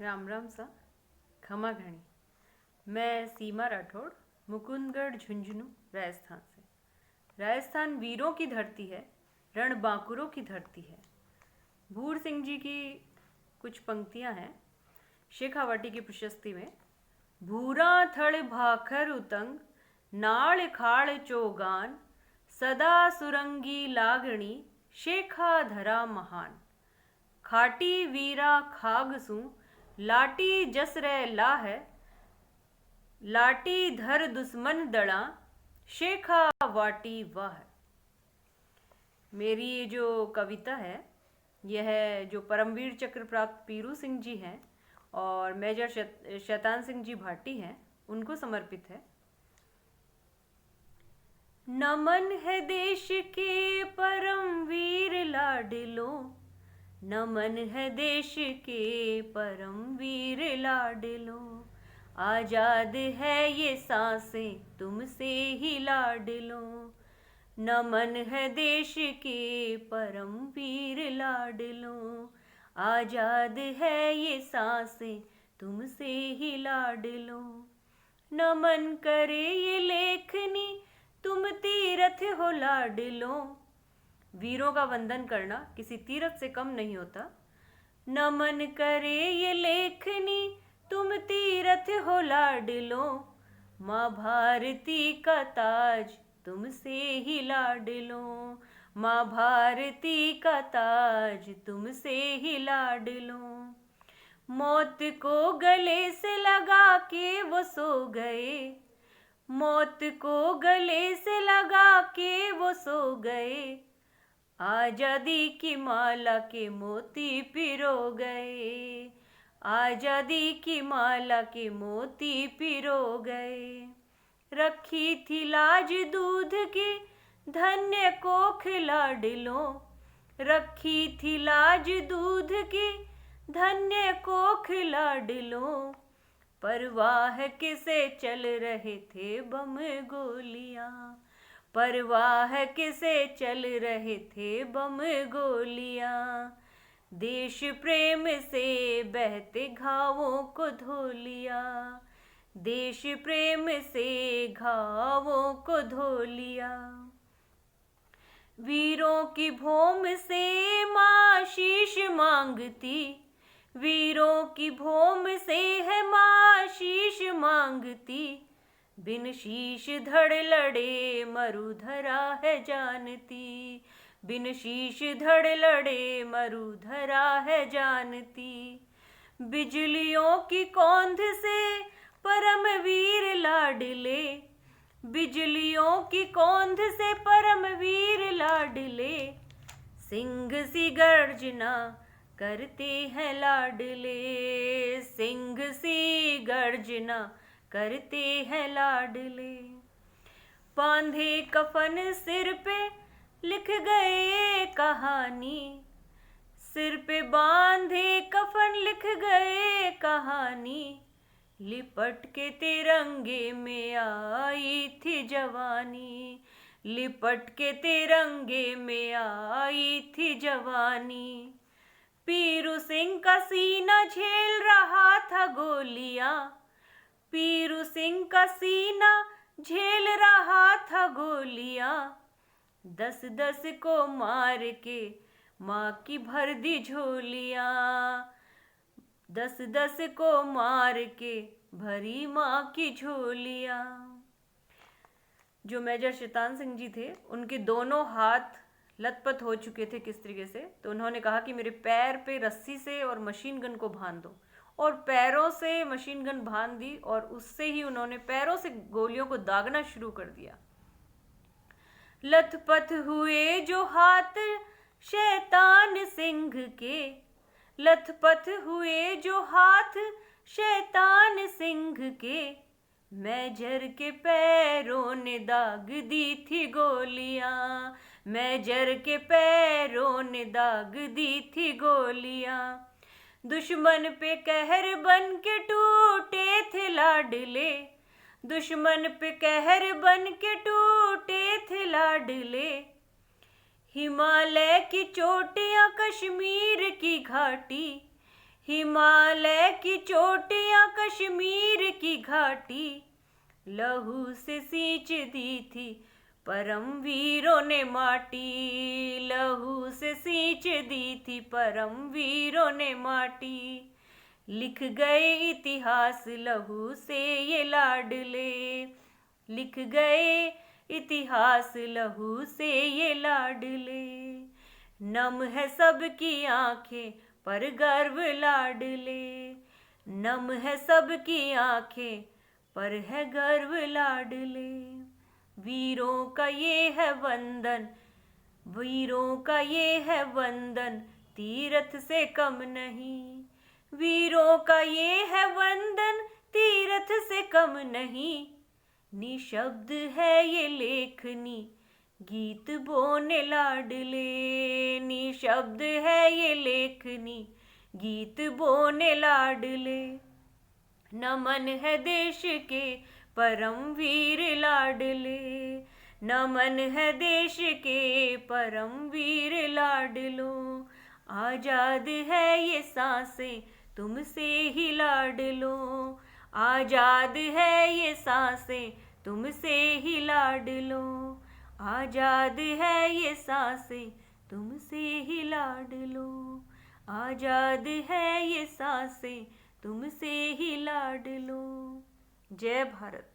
राम राम सा खमा घणी। मैं सीमा राठौड़, मुकुंदगढ़ झुंझुनू, राजस्थान से। राजस्थान वीरों की धरती है, रण बांकुरों की धरती है। भूर सिंह जी की कुछ पंक्तियां हैं शेखावाटी की प्रशस्ति में। भूरा थड़ भाखर उतंग, नाड़ खाड़ चौगान, सदा सुरंगी लागणी, शेखा धरा महान। खाटी वीरा खागसू, लाटी जसरे ला है, लाटी धर दुश्मन दड़ा, शेखा वाटी वाह। मेरी ये जो कविता है यह जो परमवीर चक्र प्राप्त पीरू सिंह जी हैं और मेजर शैतान सिंह जी भाटी हैं उनको समर्पित है। नमन है देश के परम वीर लाडलो, नमन है देश के परम वीर लाडलो। आजाद है ये सांसें तुमसे ही लाडलो, नमन है देश के परम वीर लाडलो। आजाद है ये सांसें तुमसे ही लाडलो। नमन करे ये लेखनी तुम तीरथ हो लाडलो। वीरों का वंदन करना किसी तीर्थ से कम नहीं होता। नमन करे ये लेखनी तुम तीरथ हो लाडलो। माँ भारती का ताज तुमसे ही लाडलो, माँ भारती का ताज तुमसे ही लाडलो। मौत को गले से लगा के वो सो गए, मौत को गले से लगा के वो सो गए। आजादी की माला के मोती पिरो गए, आजादी की माला के मोती पिरो गए। रखी थी लाज दूध की धन्य कोख लाडलो, रखी थी लाज दूध की धन्य कोख लाडलो। परवाह किसे चल रहे थे बम गोलियां, परवाह किसे चल रहे थे बम गोलियां। देश प्रेम से बहते घावों को धो लिया, देश प्रेम से घावों को धो लिया। वीरों की भौम से माँ शीश मांगती, वीरों की भौम से है माँ शीश मांगती। बिन शीश धड़ लड़े मरुधरा है जानती, बिन शीश धड़ लड़े मरुधरा है जानती। बिजलियों की कौंध से परम वीर लाडले, बिजलियों की कौंध से परम वीर लाडले। सिंह सी गर्जना करते हैं लाडले, सिंह सी गर्जना करते हैं लाडले। बांधे कफन सिर पे लिख गए कहानी, सिर पे बांधे कफन लिख गए कहानी। लिपट के तिरंगे में आई थी जवानी, लिपट के तिरंगे में आई थी जवानी। पीरू सिंह का सीना झेल रहा था गोलियां, पीरू सिंह का सीना झेल रहा था गोलियां। 10-10 को मार के माँ की भर दी झोलियां, 10-10 को मार के भरी माँ की झोलियां। जो मेजर शैतान सिंह जी थे उनके दोनों हाथ लथपथ हो चुके थे किस तरीके से, तो उन्होंने कहा कि मेरे पैर पे रस्सी से और मशीन गन को बांध दो, और पैरों से मशीन गन बांध दी और उससे ही उन्होंने पैरों से गोलियों को दागना शुरू कर दिया। लथपथ हुए जो हाथ शैतान सिंह के, लथपथ हुए जो हाथ शैतान सिंह के। मेजर के पैरों ने दाग दी थी गोलियां, मेजर के पैरों ने दाग दी थी गोलियां। दुश्मन पे कहर बन के टूटे थे लाडले, दुश्मन पे कहर बन के टूटे थे लाडले। हिमालय की चोटियां कश्मीर की घाटी, हिमालय की चोटियां कश्मीर की घाटी लहू से सींच दी थी परम वीरों ने माटी। लहू से सींच दी थी परम वीरों ने माटी। लिख गए इतिहास लहू से ये लाडले। लिख गए इतिहास लहू से ये लाडले। नम है सबकी आंखें पर गर्व लाडले। नम है सबकी आंखें पर है गर्व लाडले। वीरों का ये है वंदन, वीरों का ये है वंदन, तीरथ से कम नहीं। वीरों का ये है वंदन, तीरथ से कम नहीं। निशब्द है ये लेखनी, गीत बोने लाडले। निशब्द है ये लेखनी, गीत बोने लाडले। नमन है देश के परम वीर लाडले। नमन है देश के परम वीर लाडलो। आजाद है ये सांसें तुमसे ही लाडलो। आजाद है ये सांसें तुमसे ही लाडलो। आजाद है ये सांसें तुमसे ही लाडलो। आजाद है ये सांसें तुमसे ही लाडलो। जय भारत।